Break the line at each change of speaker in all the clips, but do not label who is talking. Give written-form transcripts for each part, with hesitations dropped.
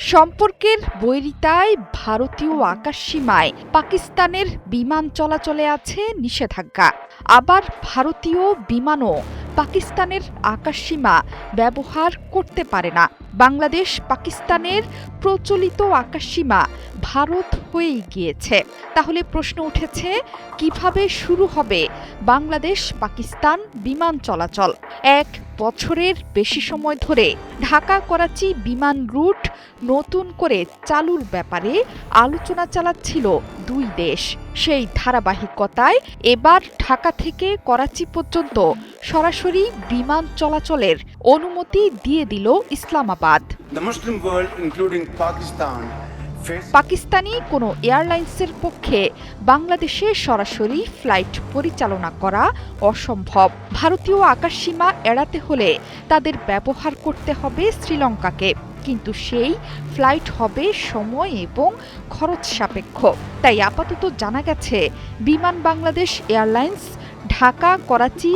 সম্পর্কের বৈরিতায় ভারতীয় আকাশসীমায় পাকিস্তানের বিমান চলাচলে আছে নিষেধাজ্ঞা। আবার ভারতীয় বিমানও পাকিস্তানের আকাশসীমা ব্যবহার করতে পারে না। বাংলাদেশ পাকিস্তানের প্রচলিত আকাশসীমা ভারত হয়েই গিয়েছে। তাহলে প্রশ্ন উঠেছে, কিভাবে শুরু হবে বাংলাদেশ পাকিস্তান বিমান চলাচল? 1 বছরের বেশি সময় ধরে ঢাকা করাচি বিমান রুট নতুন করে চালুর ব্যাপারে আলোচনা চালাচ্ছিল দুই দেশ। সেই ধারাবাহিকতায় এবার ঢাকা থেকে করাচি পর্যন্ত সরাসরি বিমান চলাচলের অনুমতি দিয়ে দিল ইসলামাবাদ। পাকিস্তানি কোনো এয়ারলাইন্সের পক্ষে বাংলাদেশে সরাসরি ফ্লাইট পরিচালনা করা অসম্ভব। ভারতীয় আকাশসীমা এড়াতে হলে তাদের ব্যবহার করতে হবে শ্রীলঙ্কাকে, কিন্তু সেই ফ্লাইট হবে সময় এবং খরচ সাপেক্ষ। তাই আপাতত জানা গেছে বিমান বাংলাদেশ এয়ারলাইন্স ঢাকা করাচি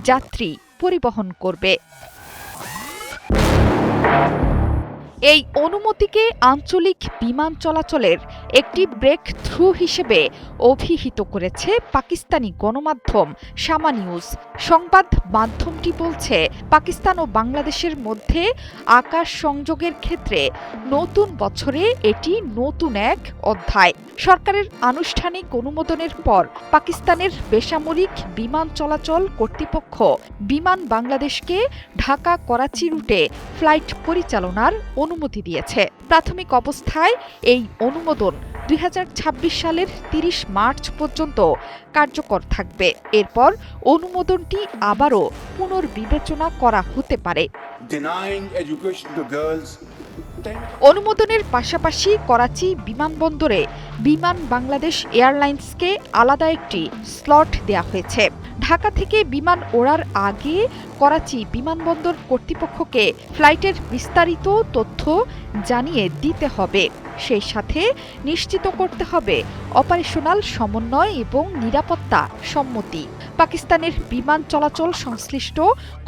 যাত্রী পরিবহন করবে। এই অনুমতিকে আঞ্চলিক বিমান চলাচলের একটি ব্রেক থ্রু হিসেবে অভিহিত করেছে পাকিস্তানি গণমাধ্যম শামা নিউজ। সংবাদ মাধ্যমটি বলছে, পাকিস্তান ও বাংলাদেশের মধ্যে আকাশ সংযোগের ক্ষেত্রে নতুন বছরে এটি নতুন এক অধ্যায়। সরকারের আনুষ্ঠানিক অনুমোদনের পর পাকিস্তানের বেসামরিক বিমান চলাচল কর্তৃপক্ষ বিমান বাংলাদেশকে ঢাকা করাচি রুটে ফ্লাইট পরিচালনার অনুমতি দিয়েছে। প্রাথমিক অবস্থায় এই অনুমোদন 2026 সালের 30 মার্চ পর্যন্ত কার্যকর থাকবে। এরপর অনুমোদনটি আবারও পুনর্বিবেচনা করা হতে পারে। অনুমোদনের পাশাপাশি করাচি বিমানবন্দরে বিমান বাংলাদেশ এয়ারলাইন্সকে আলাদা একটি স্লট দেয়া হয়েছে। ঢাকা থেকে বিমান ওড়ার আগে করাচি বিমানবন্দর কর্তৃপক্ষকে ফ্লাইটের বিস্তারিত তথ্য জানিয়ে দিতে হবে। সেই সাথে নিশ্চিত করতে হবে অপারেশনাল সমন্বয় এবং নিরাপত্তা সম্মতি। পাকিস্তানের বিমান চলাচল সংশ্লিষ্ট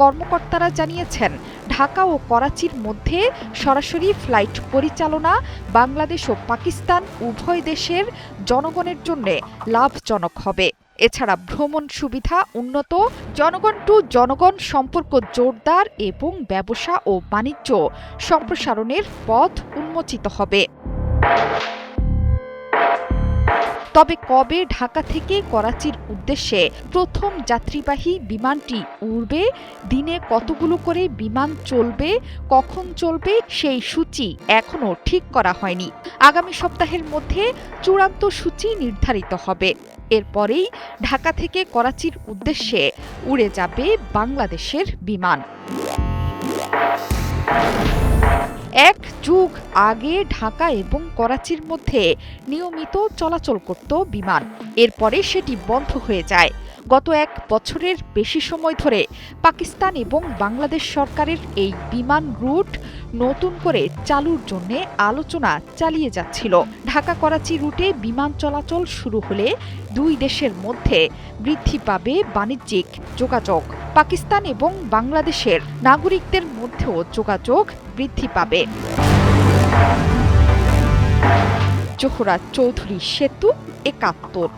কর্মকর্তারা জানিয়েছেন, ঢাকা ও করাচির মধ্যে সরাসরি ফ্লাইট পরিচালনা বাংলাদেশ ও পাকিস্তান উভয় দেশের জনগণের জন্য লাভজনক হবে। এছাড়া ভ্রমণ সুবিধা উন্নত, জনগণ টু জনগণ সম্পর্ক জোরদার এবং ব্যবসা ও বাণিজ্য সম্প্রসারণের পথ উন্মোচিত হবে। তবে কবে ঢাকা থেকে করাচির উদ্দেশ্যে প্রথম যাত্রীবাহী বিমানটি উড়বে, দিনে কতগুলো করে বিমান চলবে, কখন চলবে, সেই সূচি এখনও ঠিক করা হয়নি। আগামী সপ্তাহের মধ্যে চূড়ান্ত সূচি নির্ধারিত হবে। এরপরেই ঢাকা থেকে করাচির উদ্দেশ্যে উড়ে যাবে বাংলাদেশের বিমান। 1 যুগ আগে ঢাকা এবং করাচির মধ্যে নিয়মিত চলাচল করত বিমান। এরপরে সেটি বন্ধ হয়ে যায়। গত 1 বছরের বেশি সময় ধরে পাকিস্তান এবং বাংলাদেশ সরকারের এই বিমান রুট নতুন করে চালুর জন্য আলোচনা চালিয়ে যাচ্ছিল। ঢাকা করাচি রুটে বিমান চলাচল শুরু হলে দুই দেশের মধ্যে বৃদ্ধি পাবে বাণিজ্যিক যোগাযোগ। পাকিস্তান এবং বাংলাদেশের নাগরিকদের মধ্যেও যোগাযোগ বৃদ্ধি পাবে। জোহরা চৌধুরী, সেতু 71।